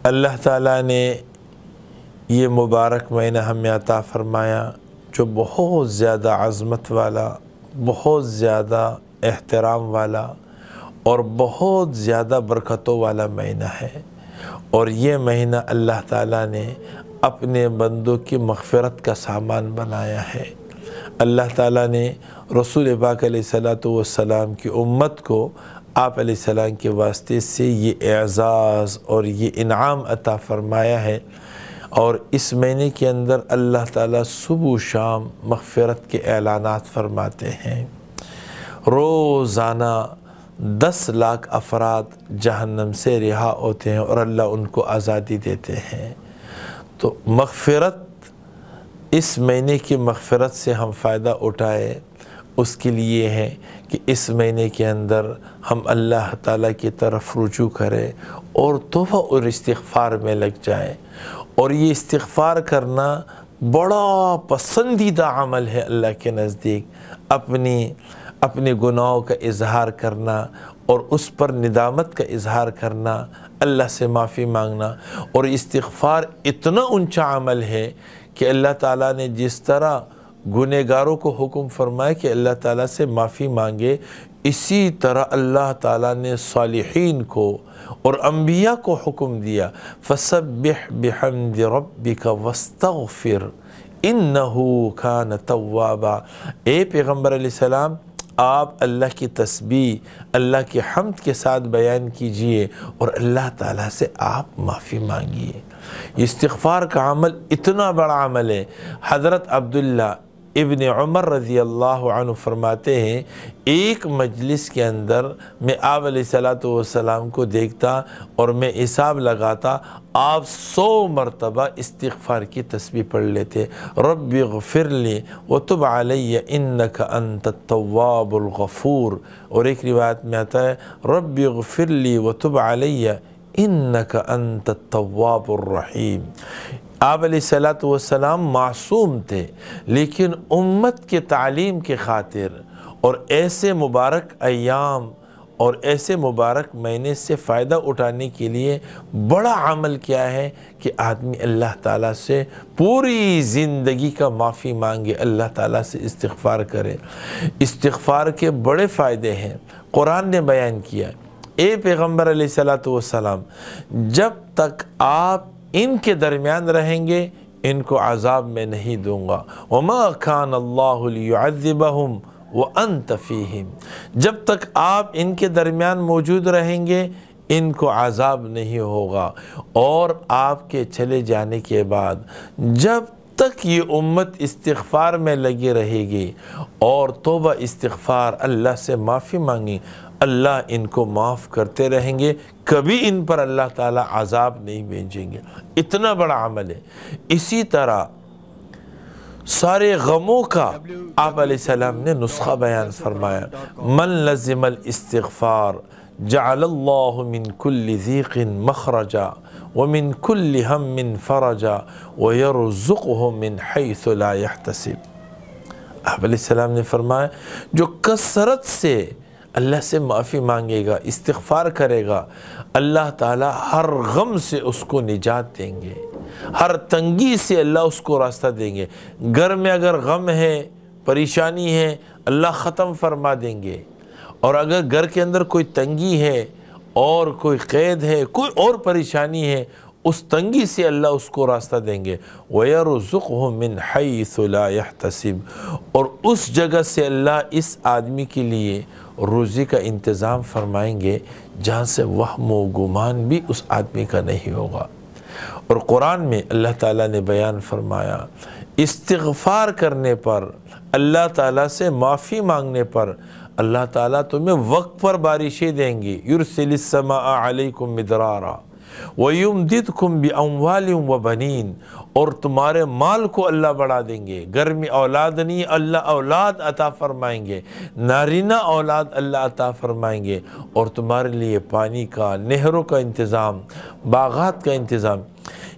اللہ تعالیٰ نے یہ مبارک مہینہ ہمیں عطا فرمایا جو بہت زیادہ عظمت والا، بہت زیادہ احترام والا اور بہت زیادہ برکتوں والا مہینہ ہے، اور یہ مہینہ اللہ تعالیٰ نے اپنے بندوں کی مغفرت کا سامان بنایا ہے۔ اللہ تعالیٰ نے رسول پاک علیہ السلام کی امت کو آپ علیہ السلام کے واسطے سے یہ اعزاز اور یہ انعام عطا فرمایا ہے، اور اس مہینے کے اندر اللہ تعالیٰ صبح و شام مغفرت کے اعلانات فرماتے ہیں۔ روزانہ 10 لاکھ افراد جہنم سے رہا ہوتے ہیں اور اللہ ان کو آزادی دیتے ہیں۔ تو مغفرت، اس مہینے کی مغفرت سے ہم فائدہ اٹھائے، اس کے لیے ہے کہ اس مہینے کے اندر ہم اللہ تعالیٰ کی طرف رجوع کریں اور توبہ اور استغفار میں لگ جائیں، اور یہ استغفار کرنا بڑا پسندیدہ عمل ہے اللہ کے نزدیک۔ اپنے گناہوں کا اظہار کرنا اور اس پر ندامت کا اظہار کرنا، اللہ سے معافی مانگنا، اور استغفار اتنا اونچا عمل ہے کہ اللہ تعالیٰ نے جس طرح گنہگاروں کو حکم فرمایا کہ اللہ تعالیٰ سے معافی مانگے، اسی طرح اللہ تعالیٰ نے صالحین کو اور انبیاء کو حکم دیا، فَسَبِّحْ بِحَمْدِ رَبِّكَ وَاسْتَغْفِرْ إِنَّهُ كَانَ تَوَّابًا۔ اے پیغمبر علیہ السلام، آپ اللہ کی تسبیح، اللہ کی حمد کے ساتھ بیان کیجئے اور اللہ تعالیٰ سے آپ معافی مانگیے۔ استغفار کا عمل اتنا بڑا عمل ہے۔ حضرت عبداللہ ابن عمر رضی اللہ عنہ فرماتے ہیں، ایک مجلس کے اندر میں آپ علیہ السلام کو دیکھتا اور میں حساب لگاتا، آپ 100 مرتبہ استغفار کی تسبیح پڑھ لیتے، رب اغفر لی وتب علی انک انت التواب الغفور، اور ایک روایت میں آتا ہے رب اغفر لی وتب علی انک انت التواب الرحیم۔ آپ علیہ السلام معصوم تھے، لیکن امت کے تعلیم کے خاطر اور ایسے مبارک ایام اور ایسے مبارک مہینے سے فائدہ اٹھانے کے لیے بڑا عمل کیا ہے کہ آدمی اللہ تعالیٰ سے پوری زندگی کا معافی مانگے، اللہ تعالیٰ سے استغفار کرے۔ استغفار کے بڑے فائدے ہیں، قرآن نے بیان کیا۔ اے پیغمبر علیہ السلام، جب تک آپ ان کے درمیان رہیں گے ان کو عذاب میں نہیں دوں گا، وَمَا كَانَ اللَّهُ لِيُعَذِّبَهُمْ وَأَنْتَ فِيهِمْ، جب تک آپ ان کے درمیان موجود رہیں گے ان کو عذاب نہیں ہوگا، اور آپ کے چلے جانے کے بعد جب تک یہ امت استغفار میں لگی رہے گی اور توبہ استغفار اللہ سے معافی مانگی، اللہ ان کو معاف کرتے رہیں گے، کبھی ان پر اللہ تعالیٰ عذاب نہیں بھیجیں گے۔ اتنا بڑا عمل ہے۔ اسی طرح سارے غموں کا آپ علیہ السلام نے نسخہ بیان فرمایا، من لزم الاستغفار جعل اللہ من کل ضیق مخرجا ومن کل ہم فرجا ویرزقہ من حیث لا یحتسب۔ آپ علیہ السلام نے فرمایا جو کثرت سے اللہ سے معافی مانگے گا، استغفار کرے گا، اللہ تعالیٰ ہر غم سے اس کو نجات دیں گے، ہر تنگی سے اللہ اس کو راستہ دیں گے۔ گھر میں اگر غم ہے، پریشانی ہے، اللہ ختم فرما دیں گے، اور اگر گھر کے اندر کوئی تنگی ہے اور کوئی قید ہے، کوئی اور پریشانی ہے، اس تنگی سے اللہ اس کو راستہ دیں گے۔ وَيَرْزُقْهُ مِنْ حَيْثُ لَا يَحْتَسِبْ، اور اس جگہ سے اللہ اس آدمی کے لیے روزی کا انتظام فرمائیں گے جہاں سے وہم و گمان بھی اس آدمی کا نہیں ہوگا۔ اور قرآن میں اللہ تعالیٰ نے بیان فرمایا، استغفار کرنے پر، اللہ تعالیٰ سے معافی مانگنے پر اللہ تعالیٰ تمہیں وقت پر بارشیں دیں گے، یُرْسِلِ السَّمَاءَ عَلَيْكُمْ مِدْرَارًا وَيُمْدِدْكُمْ بِأَمْوَالٍ وَبَنِينَ، اور تمہارے مال کو اللہ بڑھا دیں گے۔ گھر میں اولاد نہیں، اللہ اولاد عطا فرمائیں گے، نارینہ اولاد اللہ عطا فرمائیں گے، اور تمہارے لیے پانی کا، نہروں کا انتظام، باغات کا انتظام،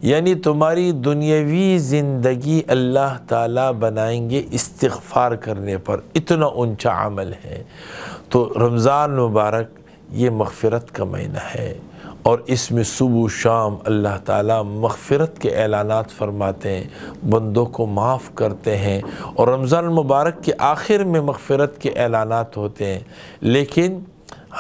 یعنی تمہاری دنیاوی زندگی اللہ تعالیٰ بنائیں گے استغفار کرنے پر۔ اتنا اونچا عمل ہے۔ تو رمضان مبارک یہ مغفرت کا مہینہ ہے، اور اس میں صبح شام اللہ تعالیٰ مغفرت کے اعلانات فرماتے ہیں، بندوں کو معاف کرتے ہیں، اور رمضان المبارک کے آخر میں مغفرت کے اعلانات ہوتے ہیں۔ لیکن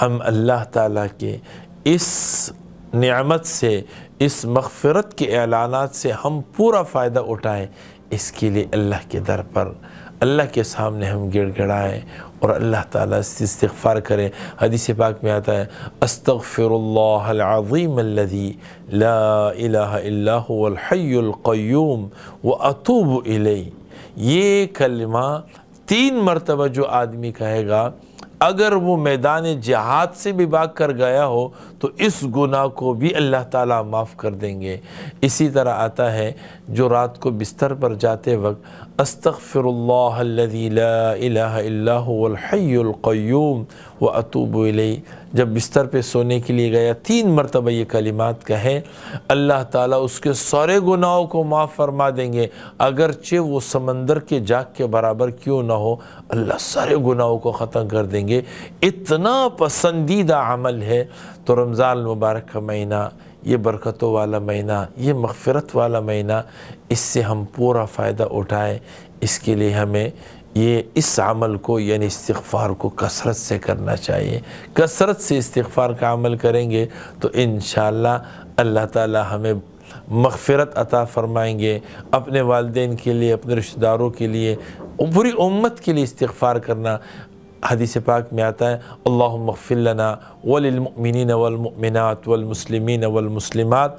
ہم اللہ تعالیٰ کے اس نعمت سے، اس مغفرت کے اعلانات سے ہم پورا فائدہ اٹھائیں، اس کے لیے اللہ کے در پر، اللہ کے سامنے ہم گڑ گڑائیں اور اللہ تعالیٰ سے استغفار کریں۔ حدیث پاک میں آتا ہے استغفر اللہ العظیم الذی لا الہ الا هو الحی القیوم واتوب الیہ۔ یہ کلمہ 3 مرتبہ جو آدمی کہے گا، اگر وہ میدان جہاد سے بھی بھاگ کر گیا ہو تو اس گناہ کو بھی اللہ تعالیٰ معاف کر دیں گے۔ اسی طرح آتا ہے جو رات کو بستر پر جاتے وقت استغفر اللہ الذی لا الہ الا هو الحی القیوم واتوب الیہ، جب بستر پہ سونے کے لیے گیا 3 مرتبہ یہ کلمات کہے، اللہ تعالیٰ اس کے سارے گناہوں کو معاف فرما دیں گے، اگرچہ وہ سمندر کے جاگ کے برابر کیوں نہ ہو، اللہ سارے گناہوں کو ختم کر دیں گے۔ اتنا پسندیدہ عمل ہے۔ تو رمضان المبارک کا مہینہ، یہ برکتوں والا مہینہ، یہ مغفرت والا مہینہ، اس سے ہم پورا فائدہ اٹھائیں۔ اس کے لیے ہمیں اس عمل کو یعنی استغفار کو کثرت سے کرنا چاہیے۔ کثرت سے استغفار کا عمل کریں گے تو انشاءاللہ اللہ تعالی ہمیں مغفرت عطا فرمائیں گے۔ اپنے والدین کے لیے، اپنے رشتہ داروں کے لیے، پوری امت کے لیے استغفار کرنا۔ حدیث پاک میں آتا ہے اللہم اغفر لنا وللمؤمنین والمؤمنات والمسلمین والمسلمات۔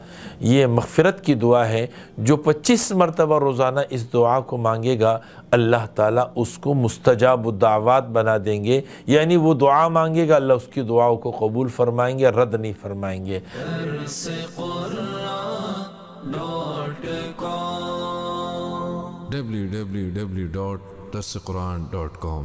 یہ مغفرت کی دعا ہے، جو 25 مرتبہ روزانہ اس دعا کو مانگے گا اللہ تعالیٰ اس کو مستجاب الدعوات بنا دیں گے، یعنی وہ دعا مانگے گا اللہ اس کی دعاؤں کو قبول فرمائیں گے، رد نہیں فرمائیں گے۔ www.darsequran.com